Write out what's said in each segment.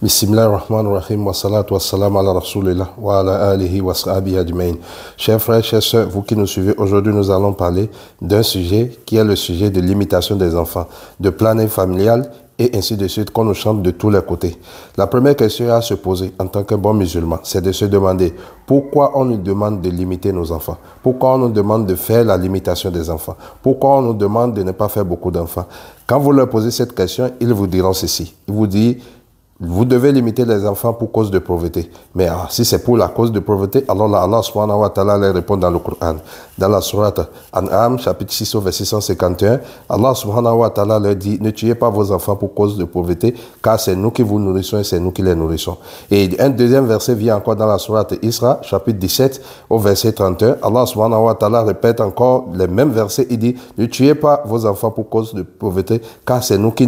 Bismillahirrahmanirrahim wa salatu wa salam ala rasulillah wa ala alihi wa sahbihi ajmain. Chers frères, chers sœurs, vous qui nous suivez, aujourd'hui nous allons parler d'un sujet qui est le sujet de l'imitation des enfants, de planning familial et ainsi de suite qu'on nous chante de tous les côtés. La première question à se poser en tant que bon musulman, c'est de se demander pourquoi on nous demande de limiter nos enfants, pourquoi on nous demande de faire la limitation des enfants, pourquoi on nous demande de ne pas faire beaucoup d'enfants. Quand vous leur posez cette question, ils vous diront ceci. Ils vous disent: vous devez limiter les enfants pour cause de pauvreté. Mais si c'est pour la cause de pauvreté, alors là, Allah subhanahu wa ta'ala les répond dans le Coran. Dans la sourate An'am, chapitre 6 au verset 151, Allah subhanahu wa ta'ala leur dit: ne tuez pas vos enfants pour cause de pauvreté, car c'est nous qui vous nourrissons et c'est nous qui les nourrissons. Et un deuxième verset vient encore dans la sourate Isra, chapitre 17 au verset 31. Allah subhanahu wa ta'ala répète encore les mêmes versets. Il dit: ne tuez pas vos enfants pour cause de pauvreté, car c'est nous qui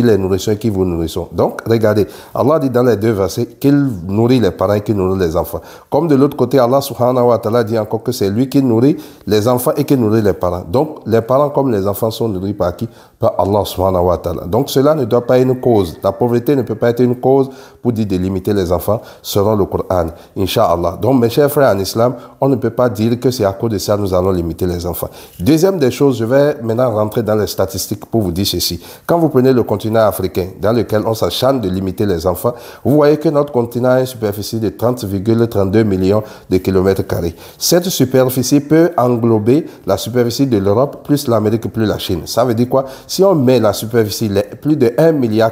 les nourrissons et qui vous nourrissons. Donc, regardez, Allah dit dans les deux versets qu'il nourrit les parents et qu'il nourrit les enfants. Comme de l'autre côté, Allah subhanahu wa ta'ala dit encore que c'est lui qui nourrit les enfants et qui nourrit les parents. Donc, les parents comme les enfants sont nourris par qui? Par Allah subhanahu wa ta'ala. Donc, cela ne doit pas être une cause. La pauvreté ne peut pas être une cause pour dire de limiter les enfants selon le Coran. Inch'Allah. Donc, mes chers frères en islam, on ne peut pas dire que c'est à cause de ça que nous allons limiter les enfants. Deuxième des choses, je vais maintenant rentrer dans les statistiques pour vous dire ceci. Quand vous prenez le continent africain, dans lequel on s'acharne de limiter les enfants, vous voyez que notre continent a une superficie de 30,32 millions de kilomètres carrés. Cette superficie peut englober la superficie de l'Europe plus l'Amérique plus la Chine. Ça veut dire quoi? Si on met la superficie, plus de 1,4 milliard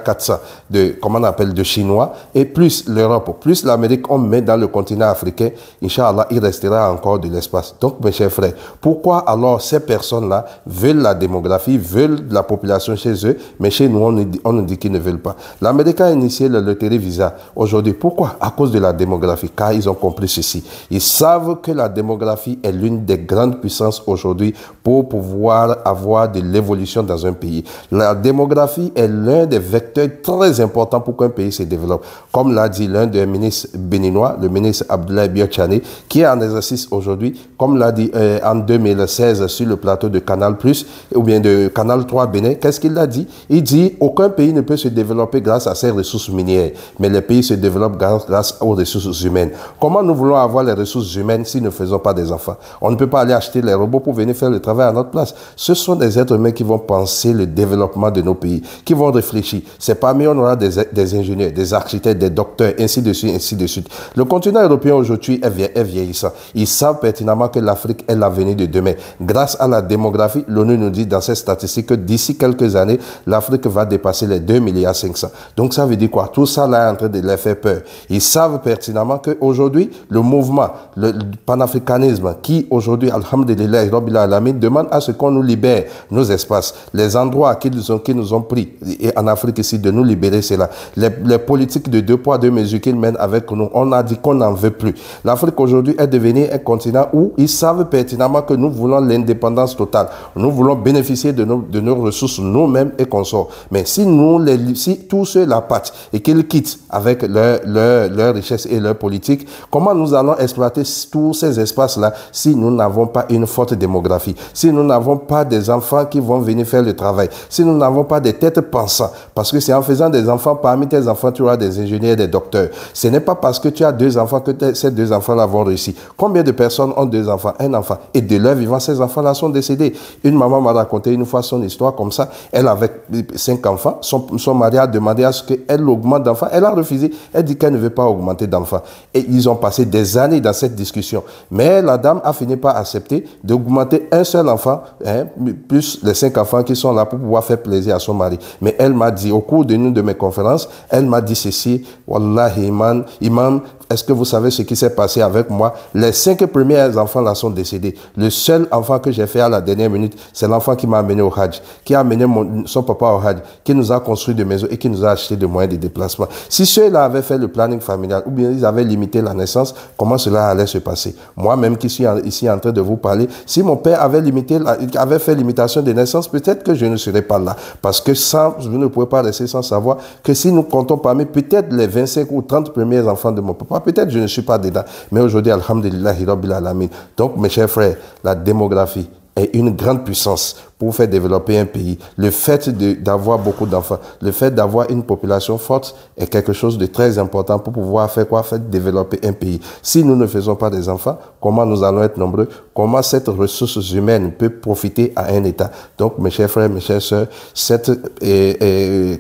de Chinois et plus l'Europe, plus l'Amérique, on met dans le continent africain, Inch'Allah, il restera encore de l'espace. Donc, mes chers frères, pourquoi alors ces personnes-là veulent la démographie, veulent la population chez eux, mais chez nous, on nous dit qu'ils ne veulent pas? L'Amérique a initié la loterie Visa. Aujourd'hui, pourquoi? À cause de la démographie, car ils ont compris ceci. Ils savent que la démographie est l'une des grandes puissances aujourd'hui pour pouvoir avoir de l'évolution dans un pays. La démographie est l'un des vecteurs très importants pour qu'un pays se développe. Comme l'a dit l'un des ministres béninois, le ministre Abdoulaye Biotchane, qui est en exercice aujourd'hui, comme l'a dit en 2016 sur le plateau de Canal+, ou bien de Canal 3 Bénin, qu'est-ce qu'il a dit? Il dit: aucun pays ne peut se développer grâce à ses ressources minières, mais les pays se développent grâce aux ressources humaines. Comment nous voulons avoir les ressources humaines si nous ne faisons pas des enfants? On ne peut pas aller acheter les robots pour venir faire le travail à notre place. Ce sont des êtres humains qui vont penser le développement de nos pays, qui vont réfléchir. C'est parmi eux, on aura des ingénieurs, des architectes, des docteurs, ainsi de suite, ainsi de suite. Le continent européen aujourd'hui est vieillissant. Ils savent pertinemment que l'Afrique est l'avenir de demain. Grâce à la démographie, l'ONU nous dit dans ses statistiques que d'ici quelques années, l'Afrique va dépasser les 2,5 milliards. Donc ça veut dire quoi? Tout ça là est en train de les faire peur. Ils savent pertinemment qu'aujourd'hui, le mouvement, le panafricanisme, qui aujourd'hui, alhamdulillah, demande à ce qu'on nous libère nos espaces, les endroits qui nous ont pris, et en Afrique ici, de nous libérer, c'est là. Les politiques de 2 poids 2 mesures qu'ils mènent avec nous, on a dit qu'on n'en veut plus. L'Afrique aujourd'hui est devenue un continent où ils savent pertinemment que nous voulons l'indépendance totale. Nous voulons bénéficier de nos ressources nous-mêmes et consorts. Mais si tous ceux la partent et qu'ils quittent avec leur richesse et leur politique, comment nous allons exploiter tous ces espaces-là si nous n'avons pas une forte démographie, si nous n'avons pas des enfants qui vont venir faire le travail, si nous n'avons pas des têtes pensantes? Parce que c'est en faisant des enfants, parmi tes enfants, tu auras des ingénieurs, des docteurs. Ce n'est pas parce que tu as 2 enfants que ces 2 enfants-là vont réussir. Combien de personnes ont 2 enfants, un enfant, et de leur vivant, ces enfants-là sont décédés? Une maman m'a raconté une fois son histoire comme ça. Elle avait 5 enfants. Son mari a demandé à ce qu'elle augmente d'enfants. Elle a refusé. Elle dit qu'elle ne veut pas augmenter d'enfants. Et ils ont passé des années dans cette discussion. Mais la dame a fini par accepter d'augmenter un seul enfant, plus les 5 enfants qui sont là pour pouvoir faire plaisir à son mari. Mais elle m'a dit, au cours d'une de mes conférences, elle m'a dit ceci: Wallahi, imam, est-ce que vous savez ce qui s'est passé avec moi? Les 5 premiers enfants là sont décédés. Le seul enfant que j'ai fait à la dernière minute, c'est l'enfant qui m'a amené au Hajj, qui a amené son papa au Hajj, qui nous a construit des maisons et qui nous a acheté des moyens de déplacement. Si ceux-là avaient fait le planning familial ou bien ils avaient limité la naissance, comment cela allait se passer? Moi-même qui suis ici en train de vous parler, si mon père avait fait limitation de naissance, peut-être que je ne serais pas là. Parce que vous ne pouvez pas rester sans savoir que si nous comptons parmi peut-être les 25 ou 30 premiers enfants de mon papa, peut-être je ne suis pas dedans. Mais aujourd'hui, alhamdulillah, rabbil alamin. Donc, mes chers frères, la démographie est une grande puissance pour faire développer un pays. Le fait d'avoir beaucoup d'enfants, le fait d'avoir une population forte est quelque chose de très important pour pouvoir faire quoi? Faire développer un pays. Si nous ne faisons pas des enfants, comment nous allons être nombreux? Comment cette ressource humaine peut profiter à un État? Donc, mes chers frères, mes chères sœurs,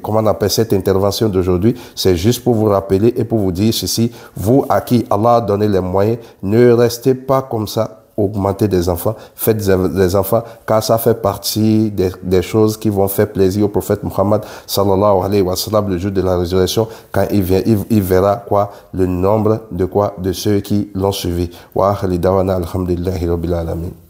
comment on appelle cette intervention d'aujourd'hui? C'est juste pour vous rappeler et pour vous dire ceci. Vous, à qui Allah a donné les moyens, ne restez pas comme ça. Augmenter des enfants, faites des enfants, car ça fait partie des choses qui vont faire plaisir au prophète Muhammad sallallahu alayhi wa sallam le jour de la résurrection, quand il verra quoi? Le nombre de quoi? De ceux qui l'ont suivi. Wa akhli dawana alhamdulillahi rabbil alamin.